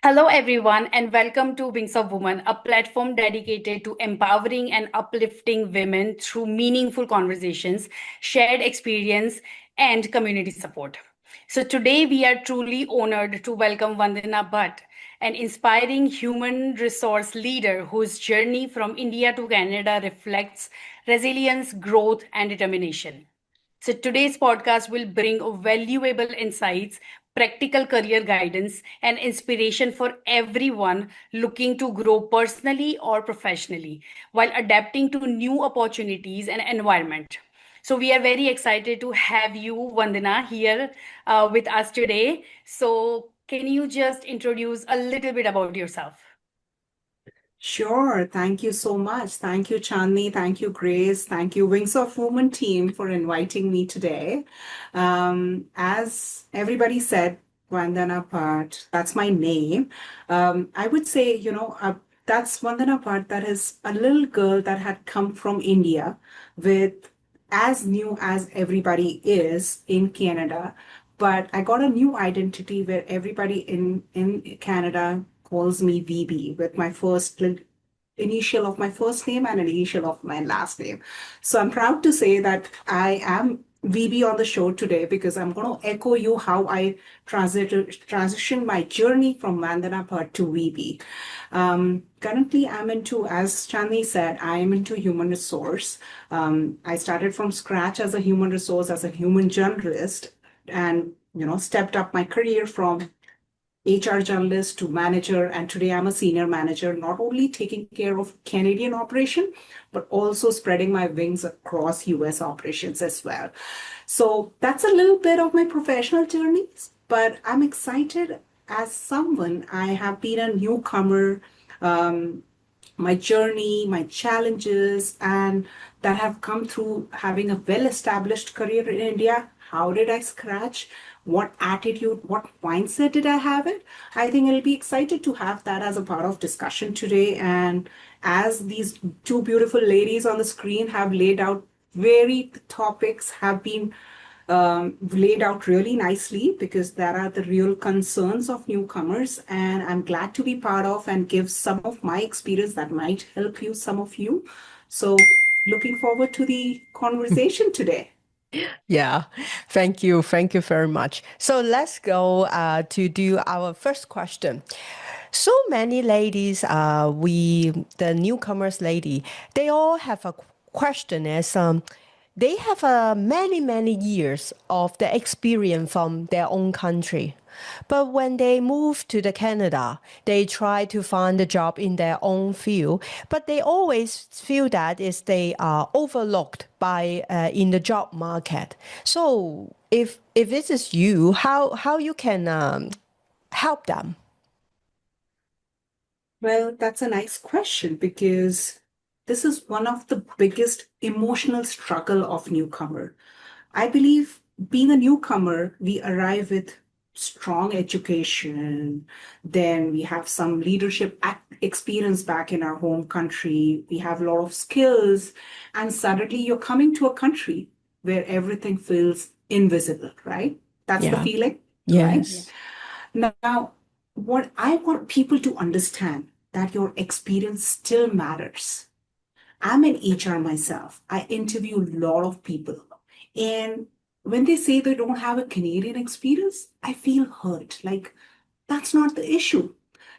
Hello, everyone, and welcome to Wings of Woman, a platform dedicated to empowering and uplifting women through meaningful conversations, shared experience, and community support. So, today we are truly honored to welcome Vandana Bhatt, an inspiring human resource leader whose journey from India to Canada reflects resilience, growth, and determination. So, today's podcast will bring valuable insights, practical career guidance, and inspiration for everyone looking to grow personally or professionally while adapting to new opportunities and environment. So, we are very excited to have you, Vandana, here with us today. So, can you just introduce a little bit about yourself? Sure. Thank you so much. Thank you, Chandni. Thank you, Grace. Thank you, Wings of Women team, for inviting me today. As everybody said, Vandana Bhatt, that's my name. I would say, that's Vandana Bhatt. That is a little girl that had come from India with as new as everybody is in Canada. But I got a new identity where everybody in Canada calls me VB with my initial of my first name and an initial of my last name. So I'm proud to say that I am VB on the show today because I'm going to echo you how I transitioned my journey from Vandana Bhatt to VB. Currently, I'm into, as Chandni said, I am into human resource. I started from scratch as a human resource, as a human journalist, and stepped up my career from HR journalist to manager, and today I'm a senior manager, not only taking care of Canadian operation, but also spreading my wings across US operations as well. So that's a little bit of my professional journeys, but I'm excited as someone. I have been a newcomer, my journey, my challenges, and that have come through having a well established career in India. How did I scratch? What attitude, what mindset did I have it? I think I'll be excited to have that as a part of discussion today. And as these two beautiful ladies on the screen have laid out, varied topics have been laid out really nicely because there are the real concerns of newcomers, and I'm glad to be part of and give some of my experience that might help you, some of you. So, looking forward to the conversation today. Yeah, thank you. Thank you very much. So let's go to do our first question. So many ladies, the newcomers lady, they all have a question is, they have many, many years of the experience from their own country. But when they move to the Canada, they try to find a job in their own field, but they always feel that is they are overlooked by in the job market. So if this is you, how you can help them? Well, that's a nice question because this is one of the biggest emotional struggle of newcomer. I believe being a newcomer, we arrive with strong education, then we have some leadership experience back in our home country, we have a lot of skills, and suddenly you're coming to a country where everything feels invisible, right? That's the Yeah. feeling, right? Yes. Now, what I want people to understand that your experience still matters. I'm an HR myself. I interview a lot of people. And when they say they don't have a Canadian experience, I feel hurt. Like, that's not the issue.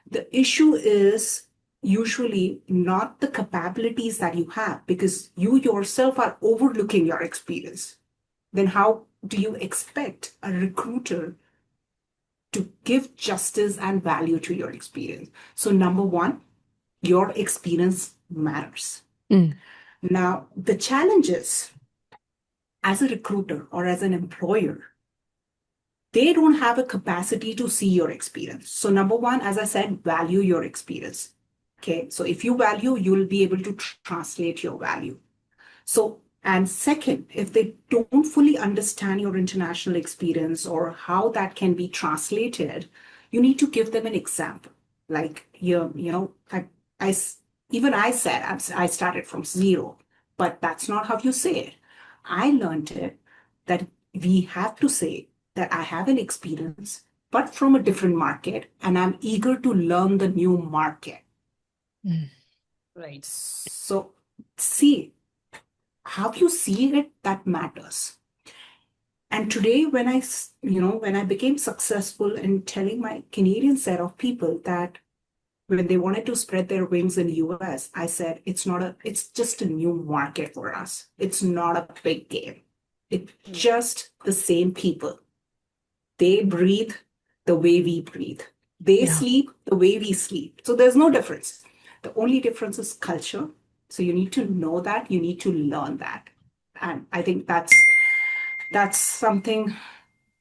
The issue is usually not the capabilities that you have because you yourself are overlooking your experience. Then, how do you expect a recruiter to give justice and value to your experience? So, number one, your experience matters. Mm. Now, the challenges as a recruiter or as an employer, they don't have a capacity to see your experience. So, number one, as I said, value your experience. Okay. So, if you value, you'll be able to translate your value. So, and second, if they don't fully understand your international experience or how that can be translated, you need to give them an example. Like, I even I said I started from zero, but that's not how you say it. I learned it that we have to say that I have an experience, but from a different market, and I'm eager to learn the new market. Right. So, see, how you see it, that matters. And today, when I became successful in telling my Canadian set of people that when they wanted to spread their wings in the US, I said, it's just a new market for us. It's not a big game. It's just the same people. They breathe the way we breathe. They Yeah. sleep the way we sleep. So there's no difference. The only difference is culture. So you need to know that, you need to learn that. And I think that's something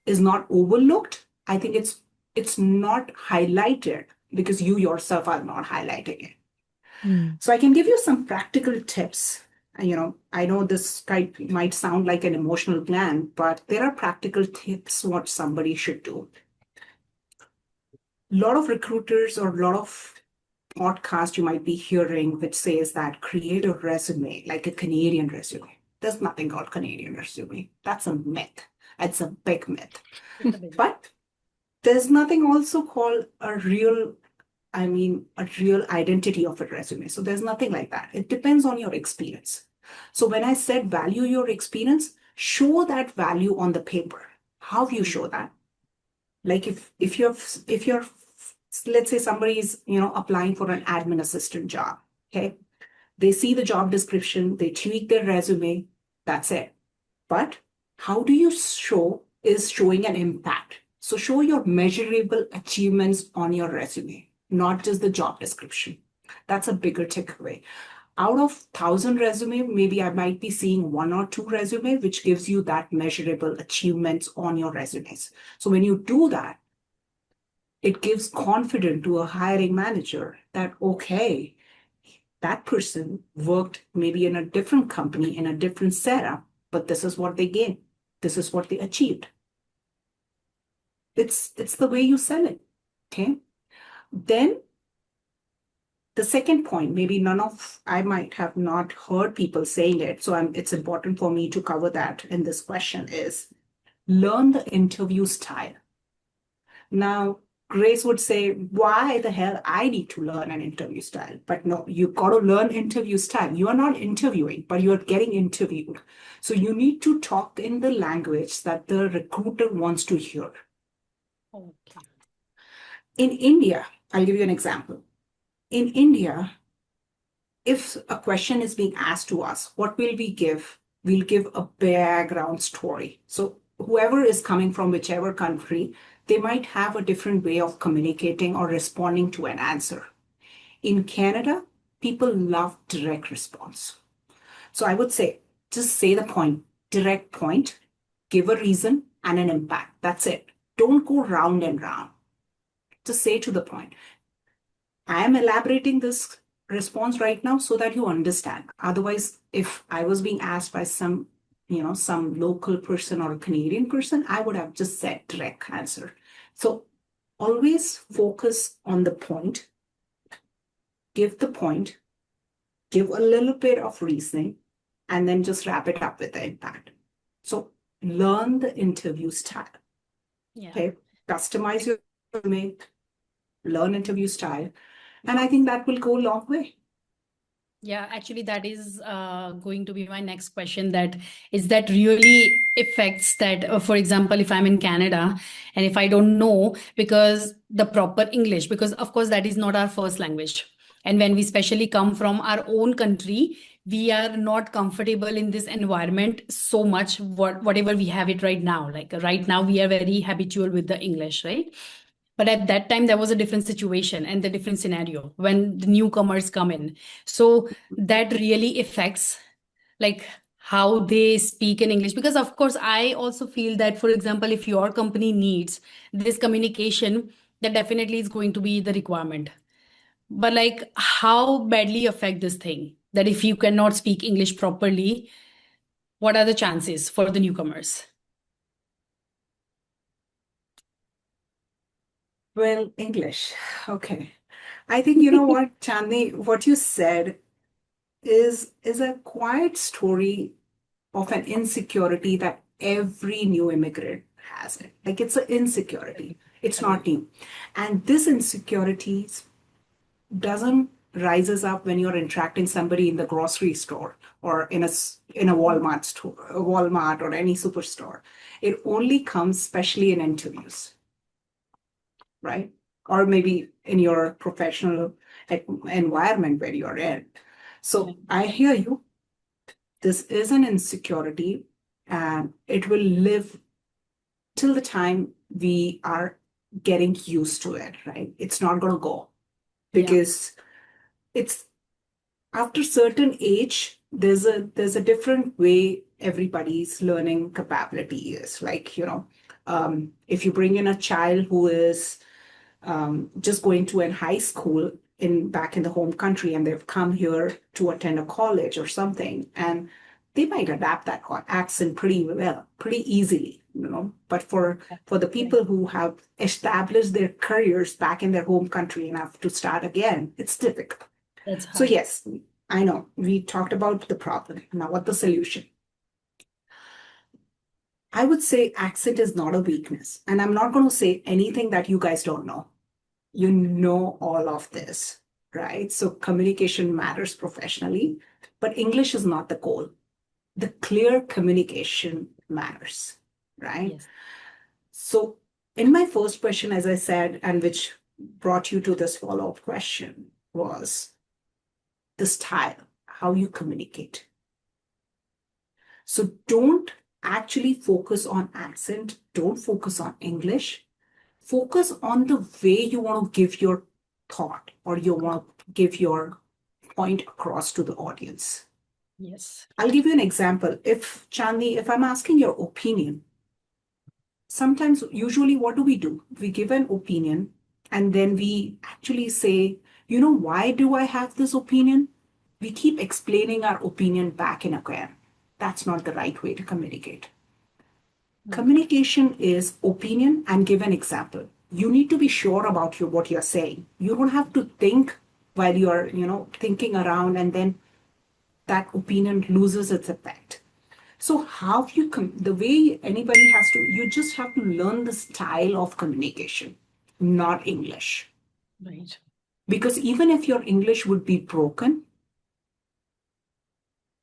is not overlooked. I think it's not highlighted because you yourself are not highlighting it. So I can give you some practical tips. I know this might sound like an emotional plan, but there are practical tips what somebody should do. A lot of recruiters or a lot of podcasts you might be hearing which says that create a resume like a Canadian resume. There's nothing called Canadian resume. That's a myth. It's a big myth. But there's nothing also called a real identity of a resume. So there's nothing like that. It depends on your experience. So when I said value your experience, show that value on the paper. How you show that? Like if you're let's say somebody is applying for an admin assistant job, okay? They see the job description, they tweak their resume, that's it. But how do you show is showing an impact. So show your measurable achievements on your resume, not just the job description. That's a bigger takeaway. Out of 1,000 resume, maybe I might be seeing 1 or 2 resume, which gives you that measurable achievements on your resumes. So when you do that, it gives confidence to a hiring manager that, okay, that person worked maybe in a different company, in a different setup, but this is what they gained. This is what they achieved. It's the way you sell it, okay? Then the second point, maybe I might have not heard people saying it, so it's important for me to cover that in this question is learn the interview style. Now, Grace would say, why the hell I need to learn an interview style? But no, you got to learn interview style. You are not interviewing, but you are getting interviewed. So you need to talk in the language that the recruiter wants to hear. Okay. In India, I'll give you an example. In India, if a question is being asked to us, what will we give? We'll give a background story. So whoever is coming from whichever country, they might have a different way of communicating or responding to an answer. In Canada, people love direct response. So I would say, just say the point, direct point, give a reason and an impact. That's it. Don't go round and round. Just say to the point. I am elaborating this response right now so that you understand. Otherwise, if I was being asked by some local person or a Canadian person, I would have just said direct answer. So always focus on the point, give the point, give a little bit of reasoning, and then just wrap it up with the impact. So learn the interview style. Yeah. Okay, customize your resume, learn interview style, and I think that will go a long way. Yeah, actually, that is going to be my next question. That is that really affects that, for example, if I'm in Canada and if I don't know because the proper English, because of course that is not our first language. And when we especially come from our own country, we are not comfortable in this environment so much, whatever we have it right now. Like right now, we are very habitual with the English, right? But at that time, there was a different situation and the different scenario when the newcomers come in. So that really affects like how they speak in English. Because of course, I also feel that, for example, if your company needs this communication, that definitely is going to be the requirement. But like how badly affect this thing that if you cannot speak English properly, what are the chances for the newcomers? Well, English. Okay. I think you know what, Chandni, what you said is a quiet story of an insecurity that every new immigrant has it. Like it's an insecurity. It's not new. And this insecurity doesn't rises up when you're interacting somebody in the grocery store or in a Walmart store, a Walmart or any superstore. It only comes especially in interviews, right? Or maybe in your professional environment where you're in. So I hear you. This is an insecurity, and it will live till the time we are getting used to it, right? It's not going to go because it's after certain age, there's a different way everybody's learning capability is. Like, if you bring in a child who is just going to a high school in back in the home country and they've come here to attend a college or something, and they might adapt that accent pretty well, pretty easily, But for the people who have established their careers back in their home country and have to start again, it's difficult. That's So hard. yes, I know we talked about the problem. Now, what the solution? I would say accent is not a weakness, and I'm not going to say anything that you guys don't know. You know all of this, right? So communication matters professionally, but English is not the goal. The clear communication matters, right? Yes. So in my first question, as I said, and which brought you to this follow-up question, was the style, how you communicate. So don't actually focus on accent, don't focus on English. Focus on the way you want to give your thought or you want to give your point across to the audience. Yes. I'll give you an example. If Chandni, if I'm asking your opinion, sometimes, usually, what do? We give an opinion and then we actually say, why do I have this opinion? We keep explaining our opinion back and again. That's not the right way to communicate. Communication is opinion and give an example. You need to be sure about what you're saying. You don't have to think while you're, thinking around and then that opinion loses its effect. So how the way anybody has to, you just have to learn the style of communication, not English. Right. Because even if your English would be broken,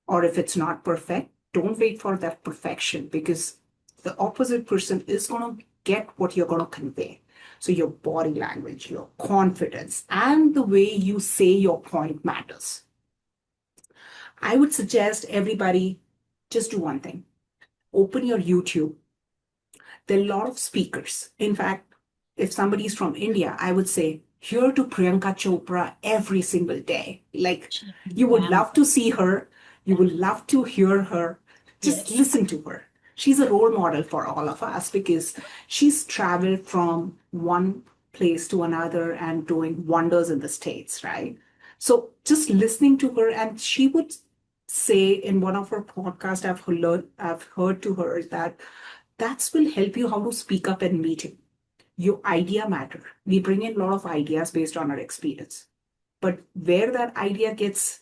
or if it's not perfect, don't wait for that perfection because the opposite person is going to get what you're going to convey. So your body language, your confidence, and the way you say your point matters. I would suggest everybody just do one thing. Open your YouTube. There are a lot of speakers. In fact, if somebody's from India, I would say, hear to Priyanka Chopra every single day. Like, you would love to see her. You would love to hear her. Just listen to her. She's a role model for all of us because she's traveled from one place to another and doing wonders in the States, right? So just listening to her, and she would say in one of her podcasts, I've heard to her that will help you how to speak up in meeting. Your idea matter. We bring in a lot of ideas based on our experience. But where that idea gets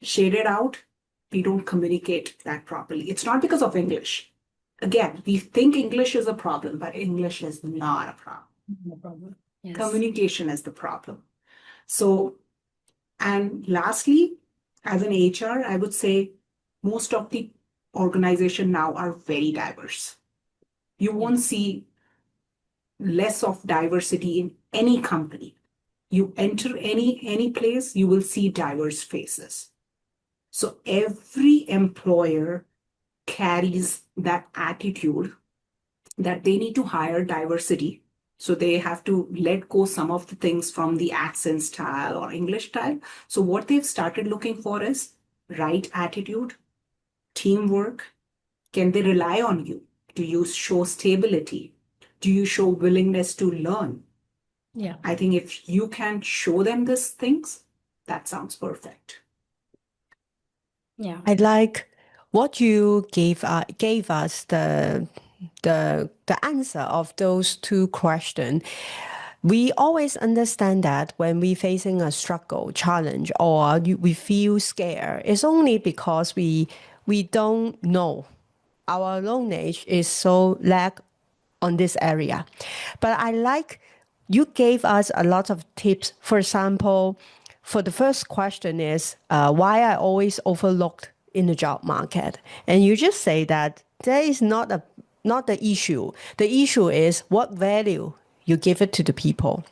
shaded out, we don't communicate that properly. It's not because of English. Again, we think English is a problem, but English is not a problem. No problem. Yes. Communication is the problem. So, and lastly, as an HR, I would say most of the organization now are very diverse. You won't see less of diversity in any company. You enter any place, you will see diverse faces. So every employer carries that attitude that they need to hire diversity. So they have to let go some of the things from the accent style or English style. So what they've started looking for is right attitude, teamwork. Can they rely on you? Do you show stability? Do you show willingness to learn? Yeah. I think if you can show them these things, that sounds perfect. Yeah. I like what you gave us the answer of those two questions. We always understand that when we're facing a struggle, challenge, or we feel scared, it's only because we don't know. Our knowledge is so lack on this area. But I like you gave us a lot of tips. For example, for the first question is why I always overlooked in the job market. And you just say that there is not the issue. The issue is what value you give it to the people.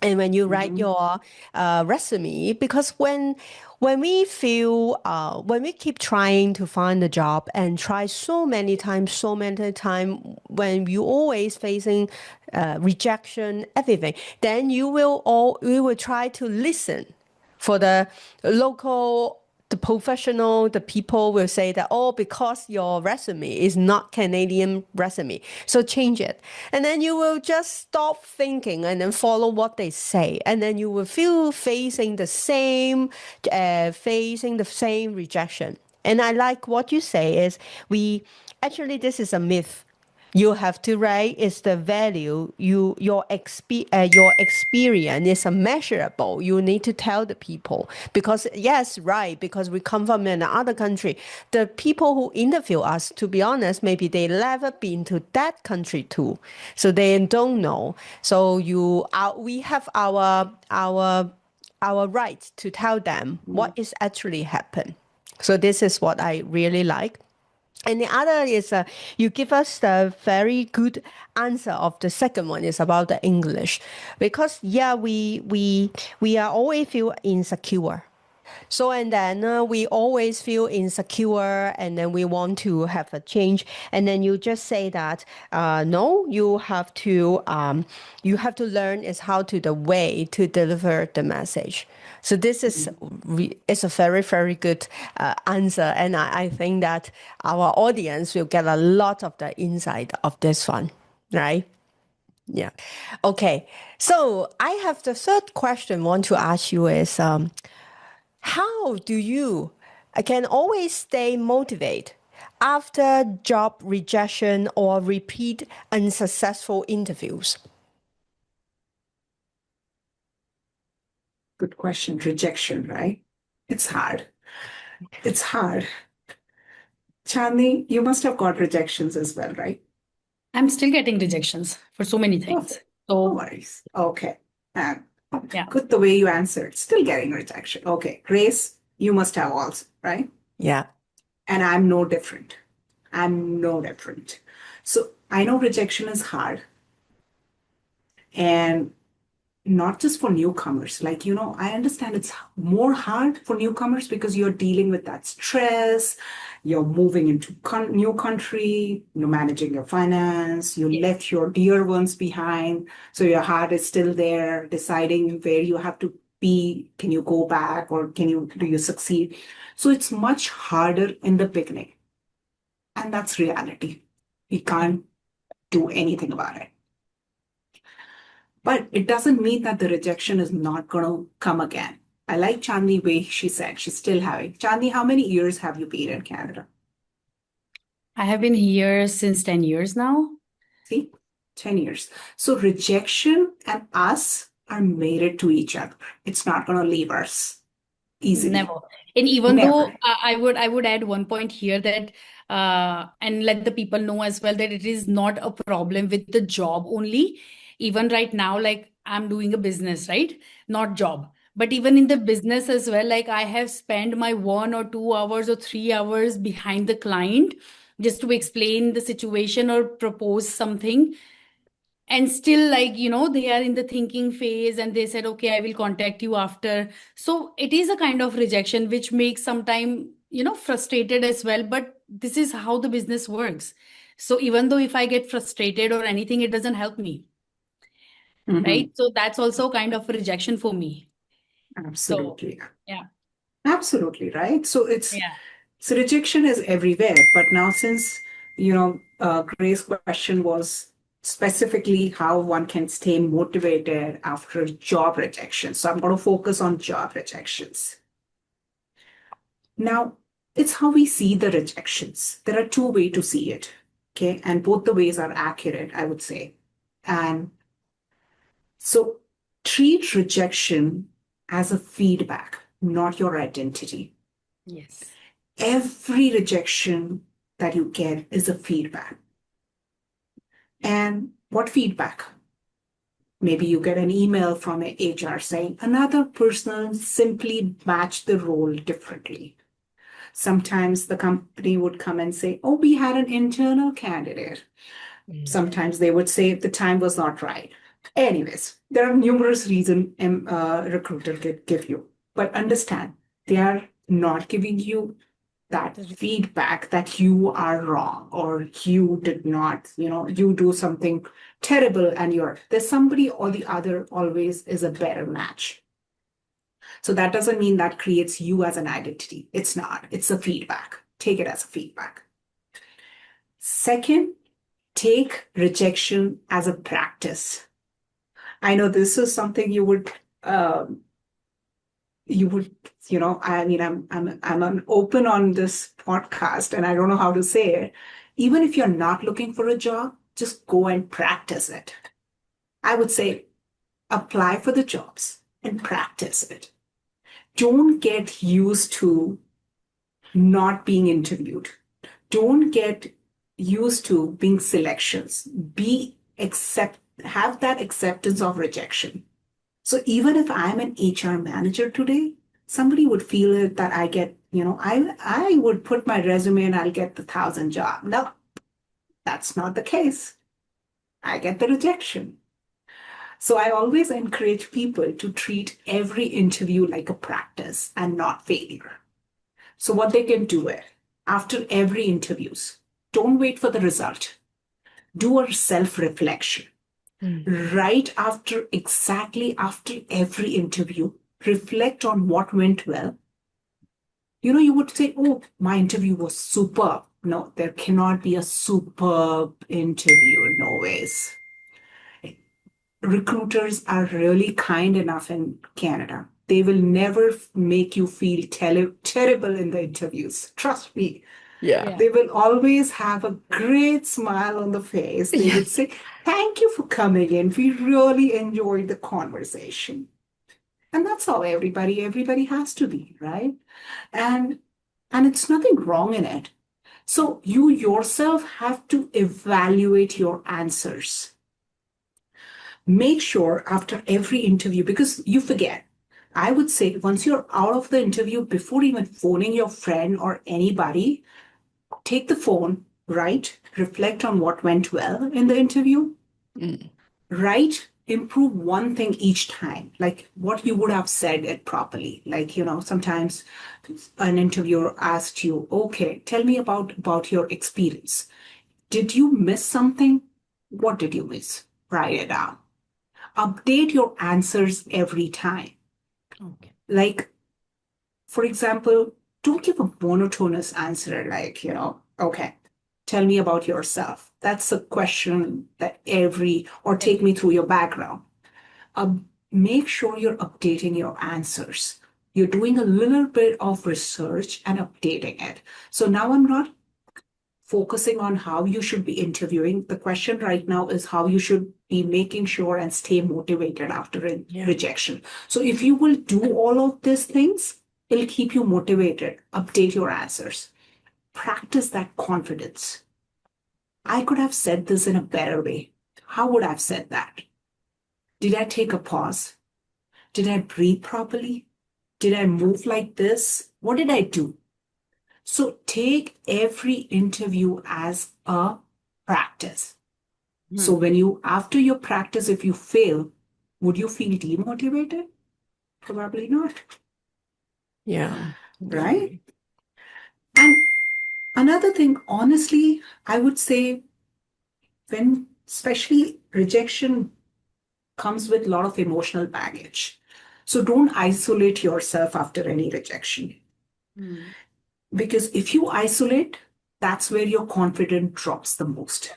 And when you write your resume, because when we feel when we keep trying to find a job and try so many times, when you always facing rejection, everything, then we will try to listen for the local, the professional, the people will say that, oh, because your resume is not Canadian resume, so change it. And then you will just stop thinking and then follow what they say. And then you will feel facing the same rejection. And I like what you say is this is a myth. You have to write is the value your experience is a measurable. You need to tell the people because yes, right, because we come from another country. The people who interview us, to be honest, maybe they never been to that country too, so they don't know. So we have our right to tell them what is actually happened. So this is what I really like. And the other is you give us the very good answer of the second one is about the English, because yeah, we are always feel insecure. So and then we always feel insecure, and then we want to have a change. And then you just say that no, you have to learn is how to the way to deliver the message. So this is it's a very very good answer, and I think that our audience will get a lot of the insight of this one, right? Yeah. Okay. So I have the third question. Want to ask you is. How do you I can always stay motivated after job rejection or repeat unsuccessful interviews? Good question. Rejection, right? It's hard. It's hard. Chandni, you must have got rejections as well, right? I'm still getting rejections for so many Oh, things. no So worries. Okay. And yeah, good the way you answered. Still getting rejection. Okay. Grace, you must have also, right? Yeah. And I'm no different. I'm no different. So I know rejection is hard. And not just for newcomers. Like, I understand it's more hard for newcomers because you're dealing with that stress. You're moving into new country, you're managing your finance, you yes, left your dear ones behind. So your heart is still there, deciding where you have to be. Can you go back or do you succeed? So it's much harder in the beginning. And that's reality. We can't do anything about it. But it doesn't mean that the rejection is not going to come again. I like Chandni way she said she's still having. Chandni, how many years have you been in Canada? I have been here since 10 years now. See, 10 years. So rejection and us are mated to each other. It's not going to leave us easily. Never. And even Never. though I would add one point here that and let the people know as well that it is not a problem with the job only. Even right now, like I'm doing a business, right? Not job. But even in the business as well, like I have spent my 1 or 2 hours or 3 hours behind the client just to explain the situation or propose something. And still, like, they are in the thinking phase and they said, okay, I will contact you after. So it is a kind of rejection, which makes sometime, frustrated as well. But this is how the business works. So even though if I get frustrated or anything, it doesn't help me. Right. So that's also kind of a rejection for me. So, Absolutely. yeah. Absolutely, right? So Yeah. so rejection is everywhere. But now since, Grace's question was specifically how one can stay motivated after job rejection. So I'm going to focus on job rejections. Now, it's how we see the rejections. There are two ways to see it, okay? And both the ways are accurate, I would say. And so treat rejection as a feedback, not your identity. Yes. Every rejection that you get is a feedback. And what feedback? Maybe you get an email from an HR saying another person simply matched the role differently. Sometimes the company would come and say, oh, we had an internal candidate. Sometimes they would say the time was not right. Anyways, there are numerous reasons recruiter can give you. But understand, they are not giving you that feedback that you are wrong or you did not, you do something terrible and there's somebody or the other always is a better match. So that doesn't mean that creates you as an identity. It's not. It's a feedback. Take it as a feedback. Second, take rejection as a practice. I know this is something you would, I mean, I'm open on this podcast and I don't know how to say it. Even if you're not looking for a job, just go and practice it. I would say apply for the jobs and practice it. Don't get used to not being interviewed. Don't get used to being selections. Have that acceptance of rejection. So even if I'm an HR manager today, somebody would feel it that I get, I would put my resume and I'll get the 1,000 job. No, that's not the case. I get the rejection. So I always encourage people to treat every interview like a practice and not failure. So what they can do it after every interviews, don't wait for the result. Do a self-reflection. Right exactly after every interview, reflect on what went well. You would say, oh, my interview was superb. No, there cannot be a superb interview. No ways. Recruiters are really kind enough in Canada. They will never make you feel terrible in the interviews. Trust me. Yeah. They will always have a great smile on the face. They would say, thank you for coming in. We really enjoyed the conversation. And that's how everybody has to be, right? And it's nothing wrong in it. So you yourself have to evaluate your answers. Make sure after every interview, because you forget, I would say once you're out of the interview, before even phoning your friend or anybody, take the phone, write, reflect on what went well in the interview, write, improve one thing each time, like what you would have said it properly. Like, sometimes an interviewer asked you, okay, tell me about your experience. Did you miss something? What did you miss? Write it down. Update your answers every time. Okay. Like, for example, don't give a monotonous answer like, okay, tell me about yourself. That's a question that or take me through your background. Make sure you're updating your answers. You're doing a little bit of research and updating it. So now I'm not focusing on how you should be interviewing. The question right now is how you should be making sure and stay motivated after rejection. So if you will do all of these things, it'll keep you motivated. Update your answers. Practice that confidence. I could have said this in a better way. How would I have said that? Did I take a pause? Did I breathe properly? Did I move like this? What did I do? So take every interview as a practice. So after your practice, if you fail, would you feel demotivated? Probably not. Yeah. Right? And another thing, honestly, I would say when especially rejection comes with a lot of emotional baggage. So don't isolate yourself after any rejection. Because if you isolate, that's where your confidence drops the most.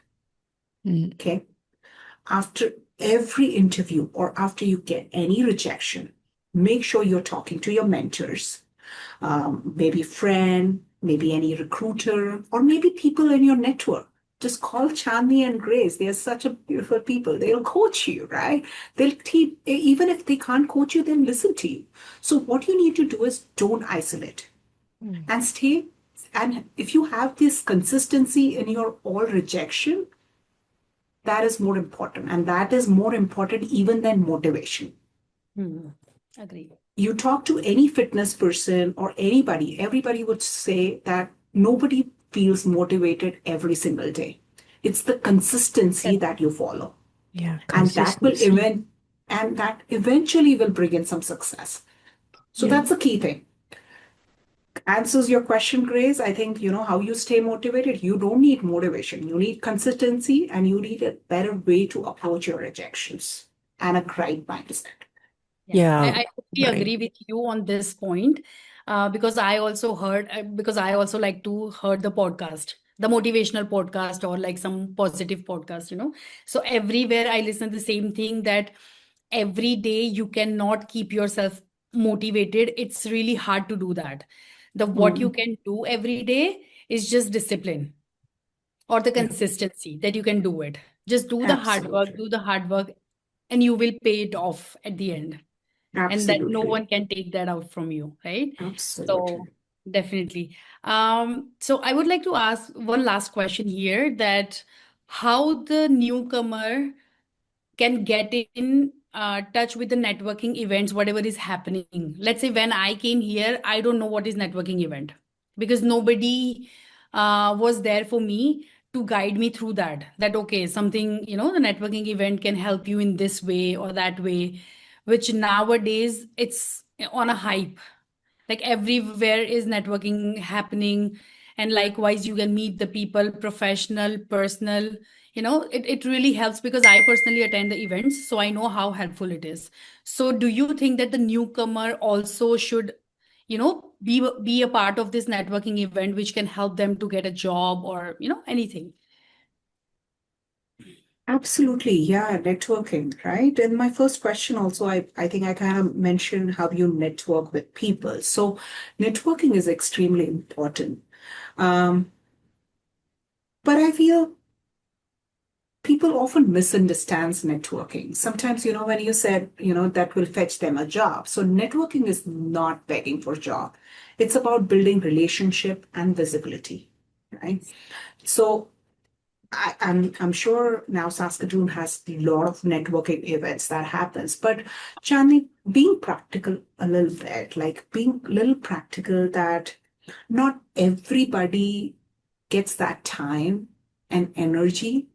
Okay. After every interview or after you get any rejection, make sure you're talking to your mentors, maybe friend, maybe any recruiter, or maybe people in your network. Just call Chandni and Grace. They're such a beautiful people. They'll coach you, right? They'll teach, even if they can't coach you, they'll listen to you. So what you need to do is don't isolate and stay. And if you have this consistency in your all rejection, that is more important. And that is more important even than motivation. Agree. You talk to any fitness person or anybody, everybody would say that nobody feels motivated every single day. It's the consistency that you follow. Yeah, And that will consistency. eventually will bring in some success. So Yeah. that's the key thing. Answers your question, Grace. I think you know how you stay motivated. You don't need motivation. You need consistency and you need a better way to approach your rejections and a right mindset. Yeah, Yeah, I totally right. agree with you on this point, because I also like to heard the podcast, the motivational podcast or like some positive podcast, you know. So everywhere I listen the same thing, that every day you cannot keep yourself motivated. It's really hard to do that. The what you Mm, can do every day is just discipline or the yeah, consistency that you can do it. Just absolutely. do the hard work, and you will pay it off at the end, and that no Absolutely. one can take that out from you, right? So Absolutely. definitely. So I would like to ask one last question here, that how the newcomer can get in touch with the networking events, whatever is happening. Let's say when I came here, I don't know what is networking event, because nobody was there for me to guide me through that. That okay, something, you know, the networking event can help you in this way or that way, which nowadays it's on a hype, like everywhere is networking happening, and likewise you can meet the people, professional, personal, you know. It really helps, because I personally attend the events, so I know how helpful it is. So do you think that the newcomer also should, you know, be a part of this networking event, which can help them to get a job or, you know, anything? Absolutely. Yeah, networking, right? And my first question also, I think I kind of mentioned how you network with people. So networking is extremely important. Um, but I feel people often misunderstands networking. Sometimes, you know, when you said, you know, that will fetch them a job. So networking is not begging for a job. It's about building relationship and visibility, right? Yes. So I'm sure now Saskatoon has a lot of networking events that happens, but Chandni, being practical a little bit, like being a little practical that not everybody gets that time and energy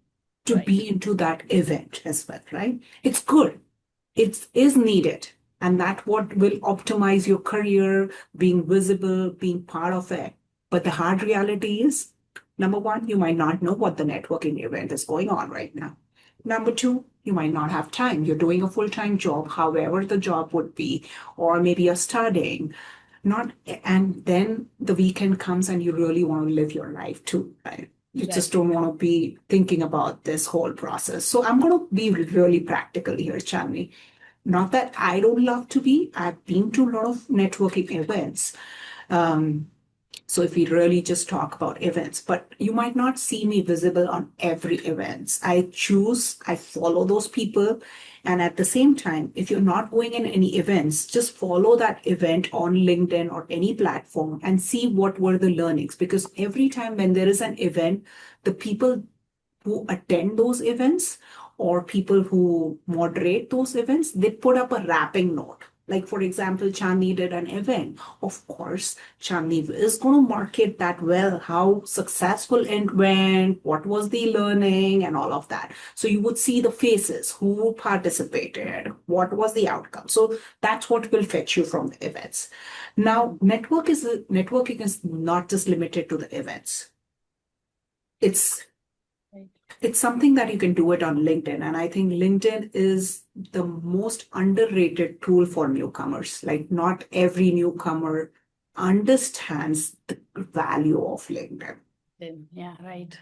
to Right. be into that event as well, right? It's good. It is needed. And that what will optimize your career, being visible, being part of it. But the hard reality is, number one, you might not know what the networking event is going on right now. Number two, you might not have time. You're doing a full-time job, however the job would be, or maybe you're studying. Not, and then the weekend comes and you really want to live your life too, right? You just Exactly. don't want to be thinking about this whole process. So I'm going to be really practical here, Chandni. Not that I don't love to be. I've been to a lot of networking events. Um, so if we really just talk about events, but you might not see me visible on every events. I follow those people. And at the same time, if you're not going in any events, just follow that event on LinkedIn or any platform and see what were the learnings. Because every time when there is an event, the people who attend those events or people who moderate those events, they put up a wrapping note. Like, for example, Chandni did an event. Of course, Chandni is going to market that well, how successful it went, what was the learning, and all of that. So you would see the faces, who participated, what was the outcome. So that's what will fetch you from the events. Now, networking is not just limited to the events. It's Right. it's something that you can do it on LinkedIn. And I think LinkedIn is the most underrated tool for newcomers. Like, not every newcomer understands the value of LinkedIn, Then, yeah, right.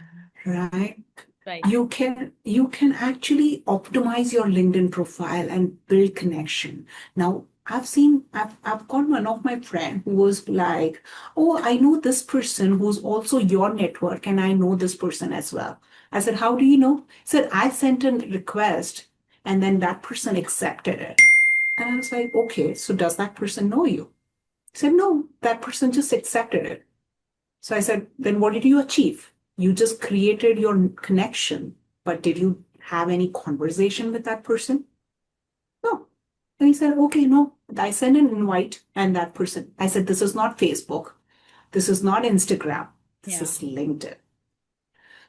right? Right. You can actually optimize your LinkedIn profile and build connection. Now, I've got one of my friend who was like, "Oh, I know this person who's also your network, and I know this person as well." I said, "How do you know?" He said, "I sent a request, and then that person accepted it." And I was like, "Okay, so does that person know you?" He said, "No, that person just accepted it." So I said, then what did you achieve? You just created your connection, but did you have any conversation with that person? No. And he said, okay, no. I sent an invite and that person. I said, this is not Facebook. This is not Instagram. This Yeah. is LinkedIn.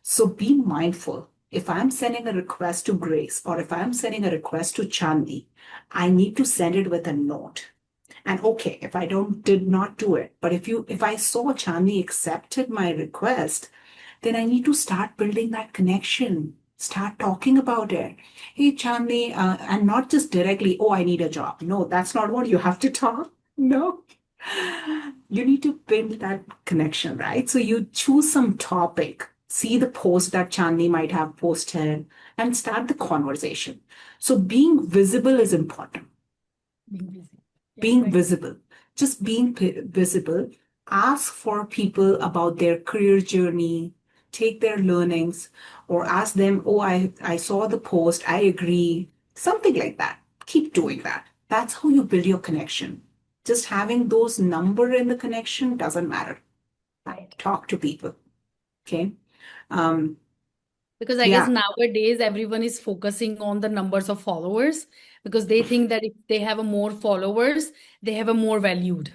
So be mindful. If I'm sending a request to Grace or if I'm sending a request to Chandi, I need to send it with a note. And okay, if I did not do it, but if I saw Chandi accepted my request, then I need to start building that connection, start talking about it. Hey, Chandi, and not just directly, oh, I need a job. No, that's not what you have to talk. No, you need to build that connection, right? So you choose some topic, see the post that Chandni might have posted, and start the conversation. So being visible is important. Being busy. Yeah, Being right. visible, just being visible. Ask for people about their career journey, take their learnings, or ask them, oh, I saw the post, I agree, something like that. Keep doing that. That's how you build your connection. Just having those number in the connection doesn't matter. Right. Talk to people. Okay. Um, Because I guess yeah. nowadays everyone is focusing on the numbers of followers because they think that if they have a more followers, they have a more valued.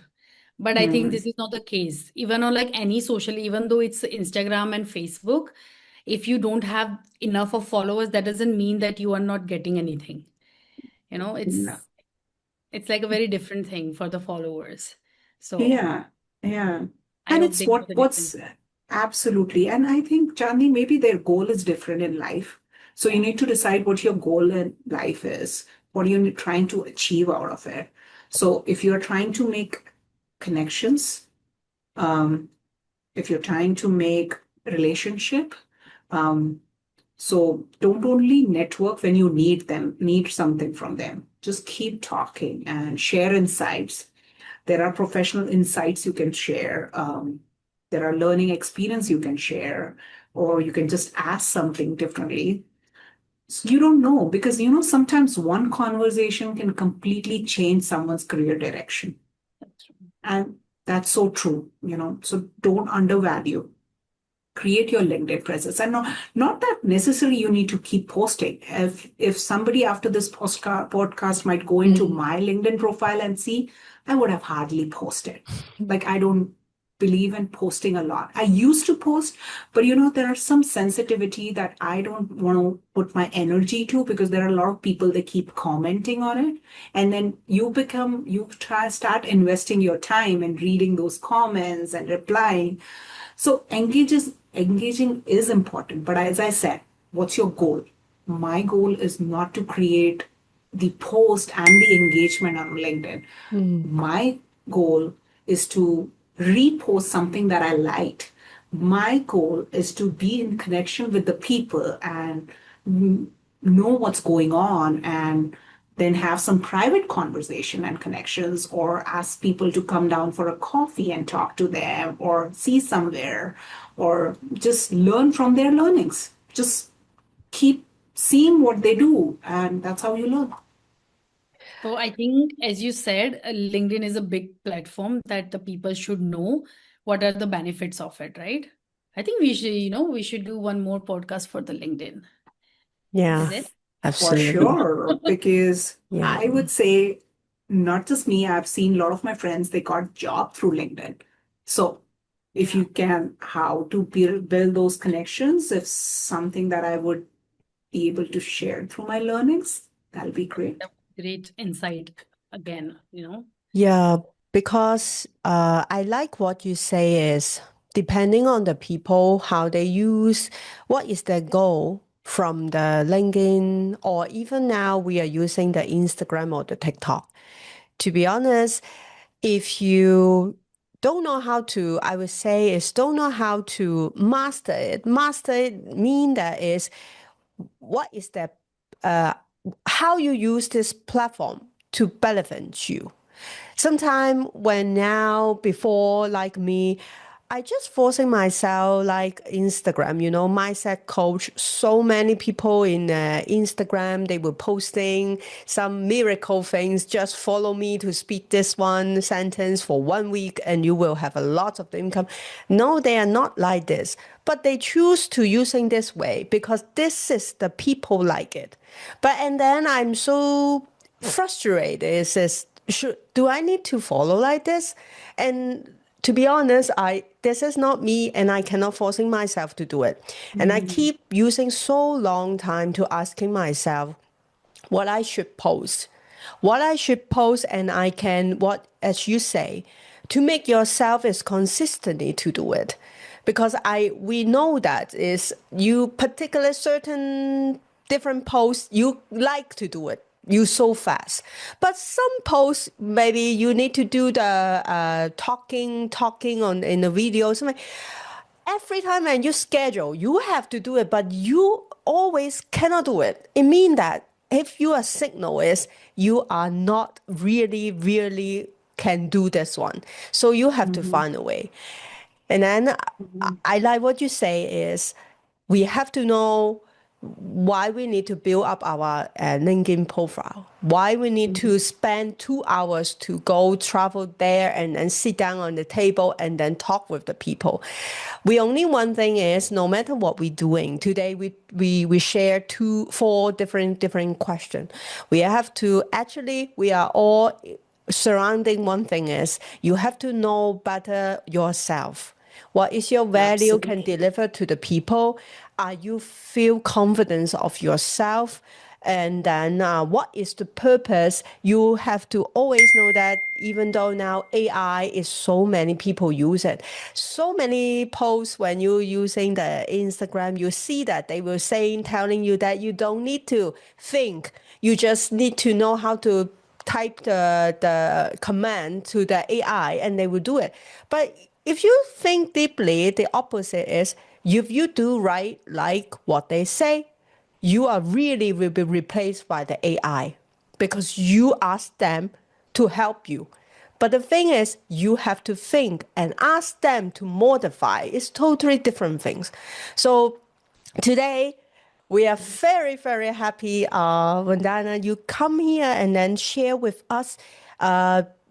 But I think Hmm. this is not the case. Even on like any social, even though it's Instagram and Facebook, if you don't have enough of followers, that doesn't mean that you are not getting anything. You know, No. it's like a very different thing for the followers. So Yeah, yeah. I And hope it's they know the difference. what's absolutely. And I think, Chandni, maybe their goal is different in life. So you Yeah. need to decide what your goal in life is. What are you trying to achieve out of it? So if you're trying to make connections, um, if you're trying to make relationship, um, so don't only network when you need something from them. Just keep talking and share insights. There are professional insights you can share. There are learning experience you can share, or you can just ask something differently. So you don't know because sometimes one conversation can completely change someone's career direction. That's true. And that's so true. So don't undervalue. Create your LinkedIn presence. And not that necessarily you need to keep posting. If somebody after this podcast might go into Mm. my LinkedIn profile and see, I would have hardly posted. Like I don't believe in posting a lot. I used to post, but there are some sensitivity that I don't want to put my energy to because there are a lot of people that keep commenting on it. And then start investing your time in reading those comments and replying. So engaging is important. But as I said, what's your goal? My goal is not to create the post and the engagement on LinkedIn. Mm. My goal is to repost something that I liked. My goal is to be in connection with the people and know what's going on and then have some private conversation and connections or ask people to come down for a coffee and talk to them or see somewhere or just learn from their learnings. Just keep seeing what they do and that's how you learn. So I think, as you said, LinkedIn is a big platform that the people should know what are the benefits of it, right? I think we should do one more podcast for the LinkedIn. Is Yeah, it? For absolutely. sure, because Yeah. I would say not just me, I've seen a lot of my friends, they got job through LinkedIn. So if Yeah. you can, how to build those connections, if something that I would be able to share through my learnings, that'll be great. That was great insight again. Yeah, because I like what you say is depending on the people, how they use, what is their goal from the LinkedIn, or even now we are using the Instagram or the TikTok. To be honest, if you don't know how to, I would say is don't know how to master it. Master it mean that is what is the uh, how you use this platform to benefit you. Sometime when now before like me, I just forcing myself like Instagram, mindset coach. So many people in Instagram, they were posting some miracle things. Just follow me to speak this one sentence for 1 week and you will have a lot of income. No, they are not like this, but they choose to using this way because this is the people like it. And then I'm so frustrated. Do I need to follow like this? And to be honest, this is not me and I cannot forcing myself to do it. And I keep using so long time to asking myself what I should post. What I should post and I can as you say, to make yourself is consistently to do it. Because we know that is you particular certain different posts you like to do it you so fast. But some posts, maybe you need to do the talking on in the video. Something. Every time when you schedule, you have to do it, but you always cannot do it. It means that if your signal is you are not really, really can do this one. So you have to find a way. And then I like what you say is we have to know why we need to build up our LinkedIn profile, why we need to spend 2 hours to go travel there and then sit down on the table and then talk with the people. We only one thing is no matter what we're doing today, we share four different questions. We have to actually we are all surrounding one thing is you have to know better yourself. What is your value can deliver to the people? Are you feel confidence of yourself? And then what is the purpose? You have to always know that even though now AI is so many people use it, so many posts when you're using the Instagram, you see that they were telling you that you don't need to think. You just need to know how to type the command to the AI and they will do it. But if you think deeply, the opposite is if you do right like what they say, you are really will be replaced by the AI because you ask them to help you. But the thing is, you have to think and ask them to modify. It's totally different things. So today, we are very, very happy, Vandana, you come here and then share with us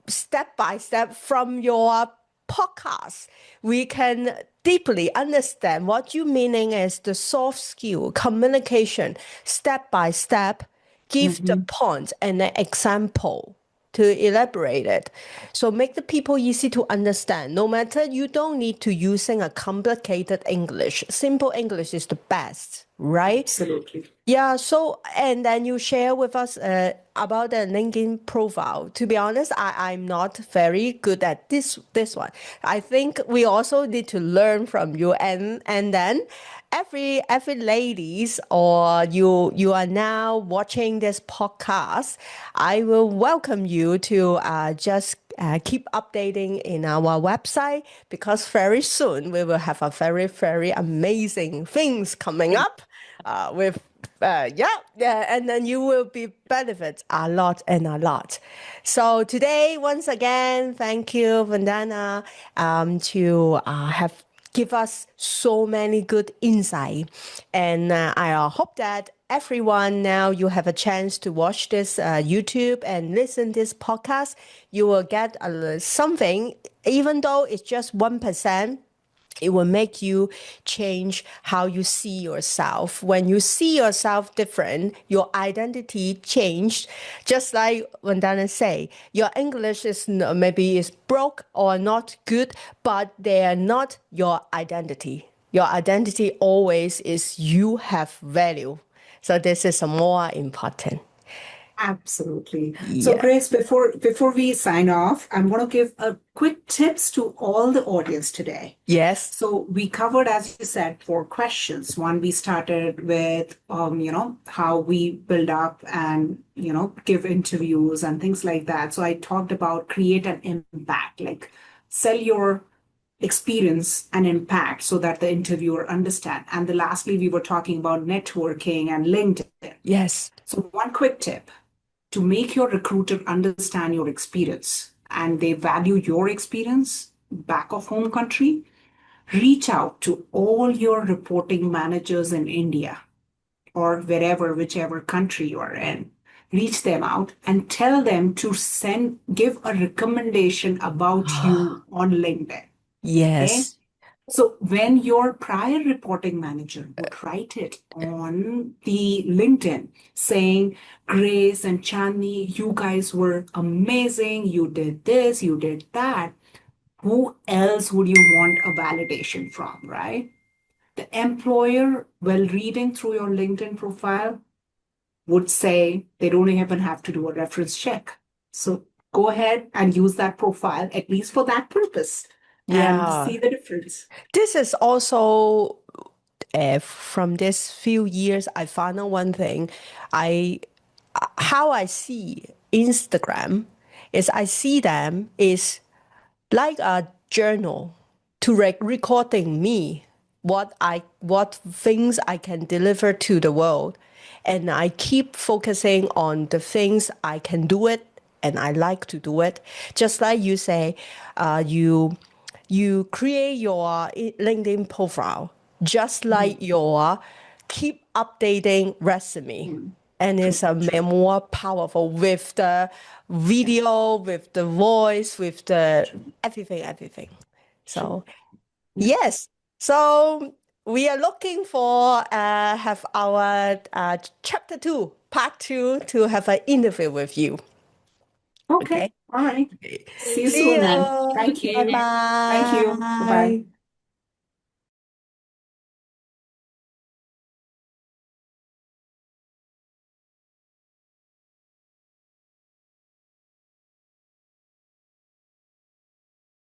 step by step from your podcast. We can deeply understand what you meaning is the soft skill, communication, step by step, give the point and an example to elaborate it. So make the people easy to understand. No matter you don't need to using a complicated English. Simple English is the best, right? Absolutely. Yeah, so, and then you share with us about the LinkedIn profile. To be honest, I'm not very good at this one. I think we also need to learn from you. And then every ladies or you are now watching this podcast, I will welcome you to just keep updating in our website because very soon we will have a very, very amazing things coming up with and then you will be benefit a lot and a lot. So today, once again, thank you, Vandana, to have give us so many good insight, and I hope that everyone now you have a chance to watch this YouTube and listen this podcast. You will get something, even though it's just 1%. It will make you change how you see yourself. When you see yourself different, your identity changed. Just like Vandana say, your English is maybe is broke or not good, but they are not your identity. Your identity always is you have value. So this is more important. Absolutely. So, Yeah. Grace, before we sign off, I'm going to give a quick tips to all the audience today. Yes. So we covered, as you said, 4 questions. One, we started with, how we build up and, give interviews and things like that. So I talked about create an impact, like sell your experience and impact so that the interviewer understand. And lastly, we were talking about networking and LinkedIn. Yes. So one quick tip to make your recruiter understand your experience and they value your experience back of home country, reach out to all your reporting managers in India or wherever, whichever country you are in. Reach them out and tell them to give a recommendation about you on LinkedIn. Okay. Yes. So when your prior reporting manager would write it on the LinkedIn saying, Grace and Chandni, you guys were amazing. You did this, you did that. Who else would you want a validation from, right? The employer, while reading through your LinkedIn profile, would say they don't even have to do a reference check. So go ahead and use that profile, at least for that purpose, and Yeah. see the difference. This is also from this few years, I found out one thing. I how I see Instagram is I see them is like a journal to recording me what things I can deliver to the world, and I keep focusing on the things I can do it and I like to do it. Just like you say, you create your LinkedIn profile just like your keep updating resume. Mm. And it's True, a true, more powerful with the video, with the voice, with the true, everything. true. So Yeah. yes. So we are looking for have our chapter 2, part 2 to have an interview with you. Okay. Okay. All right. See you See soon then. you. Thank Bye you. Thank you. Bye bye. bye.